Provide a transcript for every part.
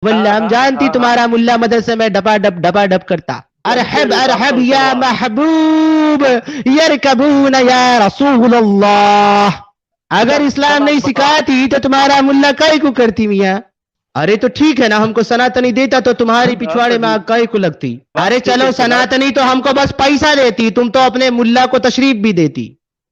واللہ ہم جانتی تمہارا ملا مدرسے میں ڈپا ڈپ کرتا ارحب ارحب یا محبوب یرکبون یا رسول اللہ. اگر اسلام نہیں سکھاتی تو تمہارا ملا کائی کو کرتی میاں. ارے تو ٹھیک ہے نا، ہم کو سناتنی دیتا تو تمہاری پچھواڑے میں آگ کائی کو لگتی. ارے چلو سناتنی تو ہم کو بس پیسہ دیتی، تم تو اپنے ملا کو تشریف بھی دیتی.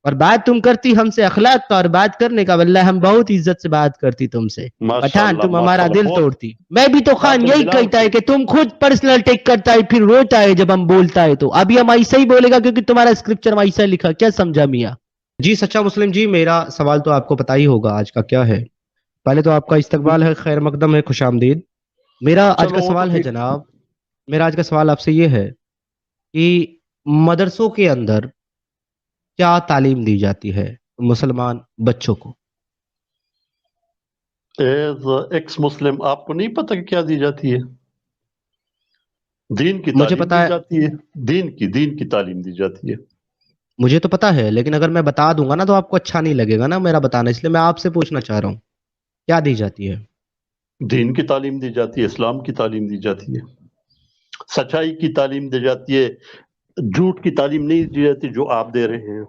اور بات تم کرتی ہم سے اخلاق کا اور بات کرنے کا، واللہ ہم بہت عزت سے بات کرتی تم سے. پٹھان تم ہمارا دل توڑتی. میں بھی تو خان یہی کہتا ہے کہ تم خود پرسنل ٹیک کرتا ہے پھر روتا ہے جب ہم بولتا ہے. تو ابھی ہم ایسا ہی بولے گا کیونکہ تمہارا اسکرپچر میں ایسا لکھا. کیا سمجھا میاں؟ جی سچا مسلم جی، میرا سوال تو آپ کو پتا ہی ہوگا آج کا کیا ہے. پہلے تو آپ کا استقبال ہے، خیر مقدم ہے، خوش آمدید. میرا آج کا سوال ہے جناب، میرا آج کا سوال آپ سے یہ ہے کہ مدرسوں کے اندر کیا تعلیم دی جاتی ہے مسلمان بچوں کو؟ ایز ایکس مسلم آپ کو نہیں پتہ کہ کیا دی جاتی ہے؟ دین کی مجھے تعلیم پتا دی ہے، جاتی ہے. دین کی تعلیم دی جاتی ہے. مجھے تو پتا ہے، لیکن اگر میں بتا دوں گا نا تو آپ کو اچھا نہیں لگے گا نا میرا بتانا، اس لیے میں آپ سے پوچھنا چاہ رہا ہوں کیا دی جاتی ہے؟ دین کی تعلیم دی جاتی ہے، اسلام کی تعلیم دی جاتی ہے، سچائی کی تعلیم دی جاتی ہے. جھوٹ کی تعلیم نہیں دی جاتی جو آپ دے رہے ہیں.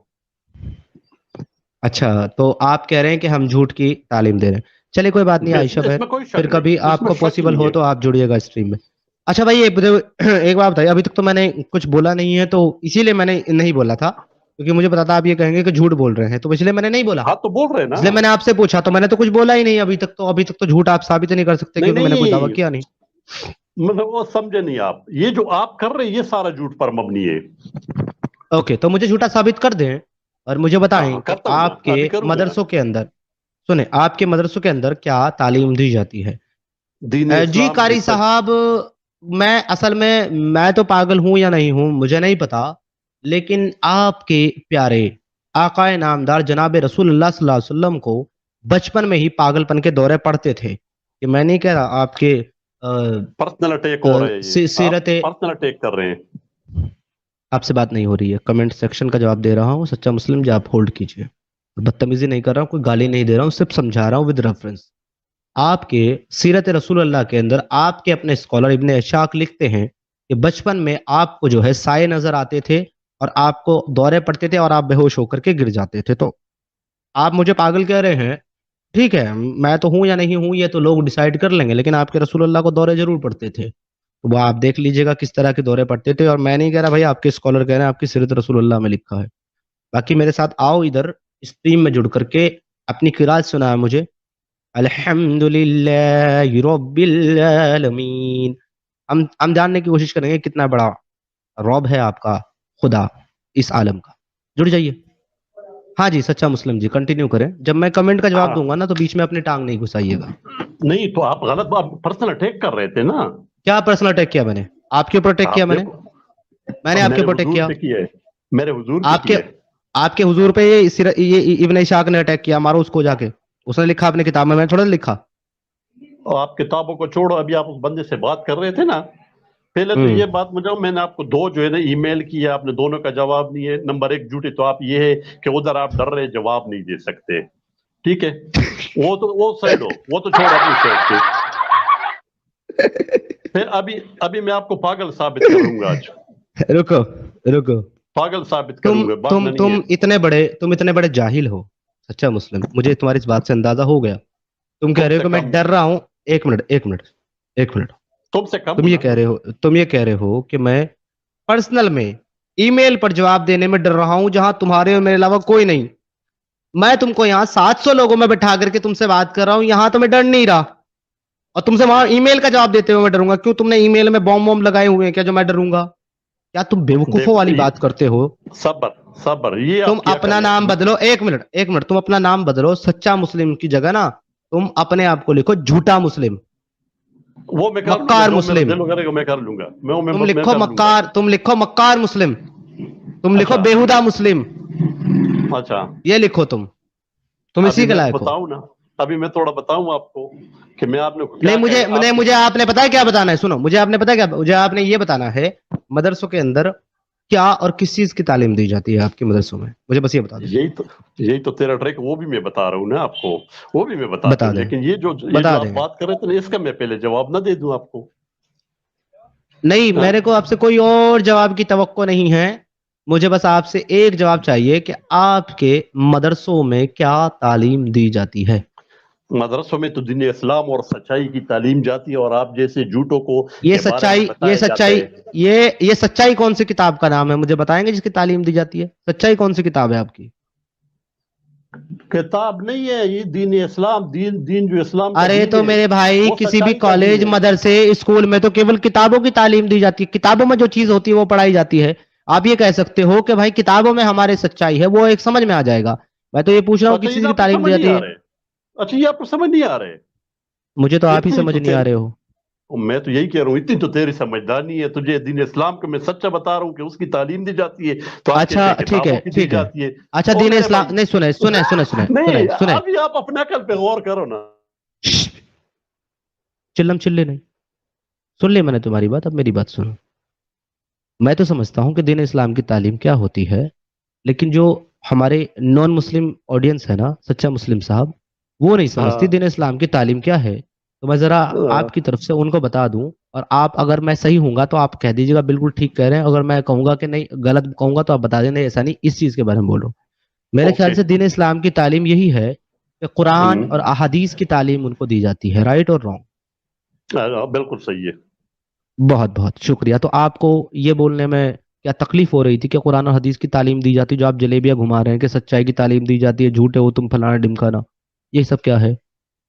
اچھا، تو آپ کہہ رہے ہیں کہ ہم جھوٹ کی تعلیم دے رہے ہیں. چلے کوئی بات نہیں عائشہ اس بہن، میں کوئی پھر شک کبھی نہیں، اس آپ میں کو شک پاسبل نہیں ہو ہے. تو آپ جڑیے گا اسٹریم میں. اچھا بھائی ایک بات بتائیے، ابھی تک تو میں نے کچھ بولا نہیں ہے تو اسی لیے میں نے نہیں بولا تھا، کیونکہ مجھے پتا تھا آپ یہ کہیں گے کہ جھوٹ بول رہے ہیں، تو اس لیے میں نے نہیں بولا. ہاں تو بول رہے ہیں نا. اس لیے میں نے آپ سے پوچھا، تو میں نے تو کچھ بولا ہی نہیں ابھی تک. تو ابھی تک تو جھوٹ آپ ثابت نہیں کر سکتے نہیں کیونکہ میں نے کوئی دعویٰ نہیں، کیا نہیں. مطلب وہ سمجھے نہیں آپ، یہ جو آپ کر رہے ہیں یہ سارا جھوٹ پر مبنی ہے. اوکے، تو مجھے جھوٹا ثابت کر دیں اور مجھے بتائیں ہاں کہ کرتا ہوں نا، آپ کے ابھی کروں گا. مدرسوں کے اندر، سنیں، آپ کے مدرسوں کے اندر کیا تعلیم دی جاتی ہے؟ دین جی اسلام کی قاری صاحب، میں اصل میں تو پاگل ہوں یا نہیں ہوں مجھے نہیں پتا، لیکن آپ کے پیارے آقا نامدار جناب رسول اللہ صلی اللہ علیہ وسلم کو بچپن میں ہی پاگل پن کے دورے پڑتے تھے. کہ میں نہیں کہہ رہا آپ کے پرسنل اٹیک ہو رہا ہے، یہ آپ سیرت. پرسنل اٹیک کر رہے ہیں. آپ سے بات نہیں ہو رہی ہے، کمنٹ سیکشن کا جواب دے رہا ہوں. سچا مسلم جی آپ ہولڈ کیجئے، بدتمیزی نہیں کر رہا ہوں، کوئی گالی نہیں دے رہا ہوں، صرف سمجھا رہا ہوں ود ریفرنس. آپ کے سیرت رسول اللہ کے اندر آپ کے اپنے اسکالر ابن اشاق لکھتے ہیں کہ بچپن میں آپ کو جو ہے سائے نظر آتے تھے اور آپ کو دورے پڑتے تھے اور آپ بے ہوش ہو کر کے گر جاتے تھے. تو آپ مجھے پاگل کہہ رہے ہیں، ٹھیک ہے، میں تو ہوں یا نہیں ہوں یہ تو لوگ ڈیسائیڈ کر لیں گے، لیکن آپ کے رسول اللہ کو دورے ضرور پڑتے تھے. تو وہ آپ دیکھ لیجئے گا کس طرح کے دورے پڑتے تھے. اور میں نہیں کہہ رہا بھائی، آپ کے اسکالر کہہ رہے ہیں، آپ کی سیرت رسول اللہ میں لکھا ہے. باقی میرے ساتھ آؤ ادھر اسٹریم میں جڑ کر کے اپنی قرات سنا ہے مجھے. الحمدللہ رب العالمین. ہم جاننے کی کوشش کریں گے کتنا بڑا رب ہے آپ کا خدا اس عالم کا. جڑ جائیے. ہاں جی سچا مسلم جی کنٹینیو کریں. جب میں کمنٹ کا جواب ہاں دوں گا نا تو بیچ میں اپنی ٹانگ نہیں گھسائیے گا. نہیں تو آپ غلط بات پرسنل اٹیک کر رہے تھے نا. کیا پرسنل اٹیک کیا میں نے آپ کے اوپر؟ اٹیک کیا آپ میں نے؟ دیکھو، میں نے آپ کے میرے اوپر اٹیک حضور کیا؟ پہ کیا ہے، میرے حضور پہ آپ کے کیا ہے. آپ کے حضور پہ یہ ابن اشاق نے اٹیک کیا. مارو اس کو جا کے. اس نے لکھا اپنی کتاب میں تھوڑا لکھا. اور آپ کتابوں کو چھوڑو، ابھی آپ اس بندے سے بات کر رہے تھے نا. پہلے تو یہ بات مجھے، میں نے آپ کو دو جو ہے نا ای میل کیا، آپ نے دونوں کا جواب نہیں ہے. نمبر ایک جھوٹی تو آپ یہ ہے کہ ادھر آپ ڈر رہے جواب نہیں دے سکتے. ٹھیک ہے، وہ سائڈ ہو، وہ تو چھوڑو اپنی سائڈ پہ. پھر ابھی میں آپ کو پاگل ثابت کروں گا آج. رکو رکو، پاگل ثابت تم کروں گا، تم بھاگنا نہیں ہے. تم اتنے بڑے جاہل ہو سچا مسلم. مجھے تمہاری اس بات سے اندازہ ہو گیا. تم کہہ تم رہے ہو سے کہ میں کم، ڈر رہا ہوں. ایک منٹ. تم سے کم تم ہوں یہ نا. کہہ رہے ہو کہ میں پرسنل میں ای میل پر جواب دینے میں ڈر رہا ہوں جہاں تمہارے اور میرے علاوہ کوئی نہیں. میں تم کو یہاں 700 لوگوں میں بٹھا کر کے تم سے بات کر رہا ہوں، یہاں تو میں ڈر نہیں رہا. اور تم سے وہاں ای میل کا جواب دیتے ہوئے میں ڈروں گا؟ کیوں؟ تم نے ای میل میں بوم لگائے ہوئے ہیں کیا جو میں ڈروں گا؟ کیا تم بیوقوفوں دیکھو والی بات کرتے ہو؟ صبر یہ تم آپ کیا اپنا کریں. نام بدلو. ایک منٹ تم اپنا نام بدلو. سچا مسلم کی جگہ نا تم اپنے آپ کو لکھو جھوٹا مسلم، وہ میں کر لوں گا، مکار جو میرا مسلم. دل کرے گا میں کر لوں گا. تم میں لکھو کر لوں گا. مکار، مسلم. تم لکھو اچھا بیہودہ مسلم. اچھا، یہ لکھو تم ابھی اسی کے میں لائق ہو. بتاؤں نا، ابھی میں تھوڑا بتاؤں آپ کو کہ میں آپ نے نہیں، کیا کہا. مجھے آپ نے پتا ہے کیا بتانا ہے. سنو، مجھے آپ نے پتا کیا، مجھے آپ نے یہ بتانا ہے مدرسوں کے اندر کیا اور کس چیز کی تعلیم دی جاتی ہے آپ کے مدرسوں میں؟ مجھے بس یہ بتا دیں. یہی تو تیرا ٹریک، وہ بھی میں بتا رہا ہوں نا آپ کو، وہ بھی میں بتا بتا دوں، دیں لیکن یہ جو بتا آپ دیں. بات کر رہے تھے نا، اس کا میں پہلے جواب نہ دے دوں آپ کو؟ نہیں، ہاں؟ میرے کو آپ سے کوئی اور جواب کی توقع نہیں ہے. مجھے بس آپ سے ایک جواب چاہیے کہ آپ کے مدرسوں میں کیا تعلیم دی جاتی ہے؟ مدرسوں میں تو دین اسلام اور سچائی کی تعلیم جاتی ہے، اور آپ جیسے جھوٹوں کو یہ کے بارے میں یہ بتایا جاتا سچائی ہے۔ یہ سچائی کون سی کتاب کا نام ہے؟ مجھے بتائیں گے جس کی تعلیم دی جاتی ہے؟ سچائی کون سی کتاب ہے آپ کی؟ کتاب نہیں ہے یہ، دین اسلام، دین جو اسلام کا ارے دین تو ہے میرے بھائی وہ کسی بھی سچائی کا دین کالج، ہے۔ مدرسے، اسکول میں تو کیول کتابوں کی تعلیم دی جاتی ہے. کتابوں میں جو چیز ہوتی ہے وہ پڑھائی جاتی ہے. آپ یہ کہہ سکتے ہو کہ بھائی کتابوں میں ہمارے سچائی ہے، وہ ایک سمجھ میں آ جائے گا. میں تو یہ پوچھ رہا ہوں اچھا کس یہ چیز کی آپ کو تعلیم دی سمجھ نہیں جاتی آ ہے. رہے؟ اچھا یہ آپ کو سمجھ نہیں آ رہے؟ مجھے تو آپ ہی اتنی سمجھ تو نہیں آ رہے ہو. میں تو یہی کہہ رہا ہوں، اتنی تو تیری سمجھداری ہے، تجھے دین اسلام کو میں سچا بتا رہا ہوں کہ اس کی تعلیم دی جاتی ہے، تو آپ اچھا کہتے ہیں ٹھیک ہے کتابوں کی دی ٹھیک ہے. جاتی ہے۔ اچھا او دین میرے اسلام بھائی نہیں، سنیں سنیں سنیں سنیں سنیں نہیں، سنیں. ابھی آپ اپنے عقل پہ غور کرو نا۔ چلم چلے نہیں. سن لی میں نے تمہاری بات، اب میری بات سنو. میں تو سمجھتا ہوں کہ دین اسلام کی تعلیم کیا ہوتی ہے، لیکن جو ہمارے نان مسلم آڈینس ہے نا، سچا مسلم صاحب، وہ نہیں سمجھتی ہاں دین اسلام کی تعلیم کیا ہے. تو میں ذرا آپ کی طرف سے ان کو بتا دوں، اور آپ اگر میں صحیح ہوں گا تو آپ کہہ دیجیے گا بالکل ٹھیک کہہ رہے ہیں، اگر میں کہوں گا کہ نہیں غلط کہوں گا تو آپ بتا دیں نہیں ایسا نہیں، اس چیز کے بارے میں بولو. میرے خیال اوکے، سے دین اسلام کی تعلیم یہی ہے کہ قرآن اور احادیث کی تعلیم ان کو دی جاتی ہے. رائٹ اور رانگ؟ بالکل صحیح ہے۔ بہت بہت شکریہ. تو آپ کو یہ بولنے میں کیا تکلیف ہو رہی تھی کہ قرآن اور حدیث کی تعلیم دی جاتی، جو آپ جلیبیاں گھما رہے ہیں کہ سچائی کی تعلیم دی جاتی ہے، جھوٹے ہو تم فلانا ڈمکانا، یہ سب کیا ہے؟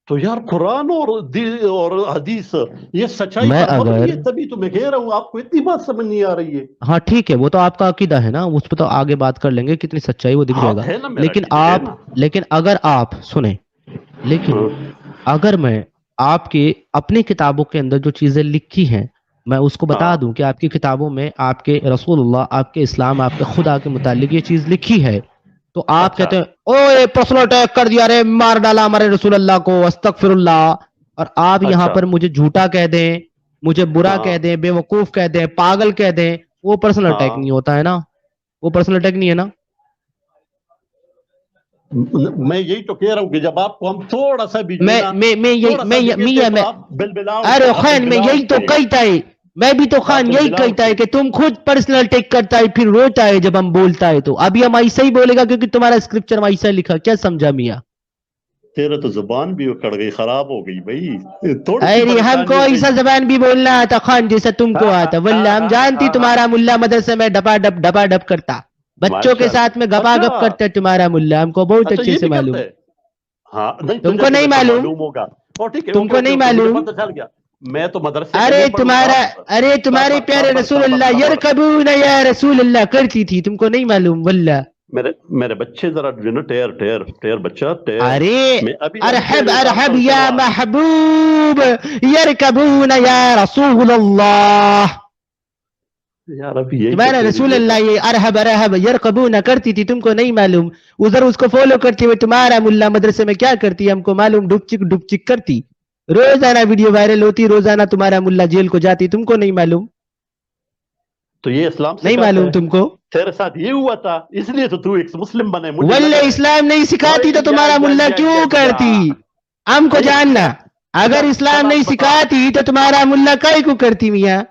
تو یار قرآن اور حدیث یہ سچائی میں پر مبنی اگر ہے، تبھی تو میں کہہ رہا ہوں آپ کو اتنی بات سمجھ نہیں آ رہی ہے۔ ہاں ٹھیک ہے، وہ تو آپ کا عقیدہ ہے نا، اس پہ تو آگے بات کر لیں گے، کتنی سچائی وہ دکھ ہاں جائے گا. ہے نا، میرا لیکن عقیدہ ہے نا۔ اگر آپ سنیں، لیکن اگر میں آپ کے اپنی کتابوں کے اندر جو چیزیں لکھی ہیں میں اس کو بتا ہاں دوں کہ آپ کی کتابوں میں آپ کے رسول اللہ، آپ کے اسلام، آپ کے خدا کے متعلق یہ چیز لکھی ہے، تو آپ اچھا کہتے ہیں او یہ پرسنل اٹیک کر دیا رے، مار ڈالا ہمارے رسول اللہ کو، استغفر اللہ. اور آپ یہاں اچھا پر مجھے جھوٹا کہہ دیں، مجھے برا ہاں کہہ دیں، بے وقوف کہہ دیں، پاگل کہہ دیں، وہ پرسنل اٹیک ہاں، نہیں ہوتا ہے نا، وہ پرسنل اٹیک نہیں ہے نا. میں یہی تو کہہ رہا ہوں کہ جب آپ کو ہم تھوڑا سا بھی جو ہے میں نا میں میں تھوڑا سا بھی کہتے ہیں تو آپ بلبلاؤ ارے آپ خان میں بلبلاؤ یہی تو اٹھتے، کہتا ہے، میں بھی تو آپ خان یہی بلبلاؤ کہتا ہے اٹھتے۔ کہ تم خود پرسنل اٹیک کرتا ہے پھر روتا ہے جب ہم بولتا ہے. تو ابھی ہم ایسا ہی بولے گا کیونکہ تمہارا اسکرپچر میں ایسا لکھا، کیا سمجھا میاں؟ تیرا تو زبان بھی کڑ گئی، خراب ہو گئی بھائی، تھوڑی سی ارے ہم کو پریشانی ہو گئی۔ ایسا زبان بھی بولنا آتا خان جیسا تم کو آتا، واللہ ہم جانتی تمہارا ملا مدرسے میں ڈپا ڈپ کرتا، بچوں کے ماشاء ساتھ میں اللہ، گپا اچھا گپ کرتا ہے تمہارا ملا، ہم کو بہت اچھا اچھے یہ سے بھی کرتے معلوم. ہیں؟ ہاں نہیں، تم تجھے کو تو نہیں ویسا معلوم؟ معلوم ہوگا۔ ٹھیک ہے، تم اوکے کو اوکے نہیں اوکے، مجھے معلوم؟ پتہ چل گیا، میں تو مدرسے میں ارے نہیں پڑھوں گا۔ تمہارے صبر پیارے صبر رسول صبر اللہ صبر، یرکبون یا رسول اللہ کرتی تھی، تم کو نہیں معلوم؟ واللہ میرے بچے ذرا جو ہے نا، ٹیر بچہ ٹیر، ارے میں ابھی ارحب تیرے ساتھ ارحب پڑھ کے یا رہا۔ محبوب یرکبون یا رسول اللہ. یار ابھی یہی تو تمہارا تیری رسول جو ہے نا، اللہ یہ ارحب ارحب یرکبون کرتی تھی، تم کو نہیں معلوم؟ ادھر اس کو فالو کرتے ہوئے تمہارا ملا مدرسے میں کیا کرتی ہے ہم کو معلوم، ڈپ چک کرتی، روزانہ ویڈیو وائرل ہوتی، روزانہ تمہارا ملا جیل کو جاتی، تم کو نہیں معلوم؟ تو یہ اسلام نہیں سکھاتا معلوم ہے؟ تم کو؟ تیرے ساتھ یہ ہوا تھا اس لیے تو ایک مسلم بنے، مجھے لگ واللہ رہا ہے۔ اسلام نہیں سکھاتی تو یا تمہارا یا ملا یا کیوں یا یا کرتی؟ ہم کو جاننا، اگر اچھا اسلام سوال نہیں بتا، سکھاتی تو تمہارا ملا کائی کو کرتی میاں؟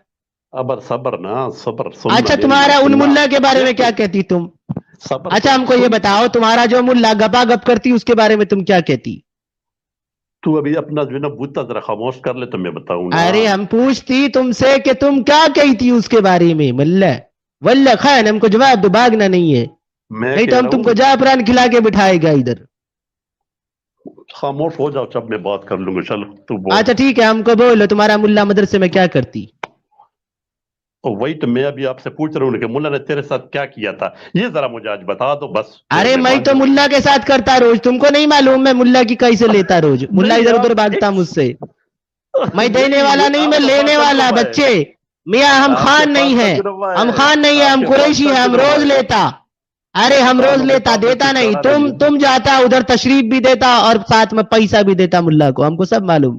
صبر نا، صبر، سننا اچھا میری تمہارا بات، ان سننا، ملا کے بارے میں ایک کیا منٹ، کہتی تم؟ صبر اچھا سن ہم کو یہ سن۔ بتاؤ تمہارا جو ملا گپا گپ کرتی اس کے بارے میں تم کیا کہتی؟ تو ابھی اپنا جو ہے نا بوتا ذرا خاموش کر لے تو میں بتاؤں نا۔ ارے ہم پوچھتی تم سے کہ تم کیا کہتی اس کے بارے میں ملا؟ واللہ خان ہم کو جواب دو، بھاگنا نہیں ہے، میں نہیں تو کہہ ہم رہا تم کو ہوں جعفران کھلا کے بٹھائے گا ادھر. خاموش ہو جاؤ، جب میں بات کر لوں گا، چلو تو بول۔ اچھا ٹھیک ہے، ہم کو بولو تمہارا ملا مدرسے میں کیا کرتی؟ وہی تو میں ابھی آپ سے پوچھ رہا ہوں کہ ملا نے تیرے ساتھ کیا کیا تھا، یہ ذرا مجھے آج بتا دو بس، ارے میں مان تو جاؤں۔ ملا کے ساتھ کرتا روز، تم کو نہیں معلوم میں ملا کی کیسے لیتا روز؟ ملا نہیں ادھر یار، ادھر بھاگتا مجھ سے، میں دینے نہیں، والا یہ نہیں، میں آپ کا لینے پاس والا. تجربہ ہے، بچے میاں ہم آپ کے خان پاس نہیں ہے، تجربہ ہم ہے، خان نہیں ہے، آپ ہم کے پاس قریشی ہے، ہم تجربہ روز ہے، لیتا. ارے ہم روز خانوں کے لیتا، سامنے دیتا تو نہیں. کھڑا تم رہیے۔ تم جاتا ادھر تشریف بھی دیتا اور ساتھ میں پیسہ بھی دیتا ملا کو، ہم کو سب معلوم.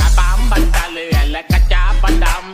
Kabam batale ala kacha badam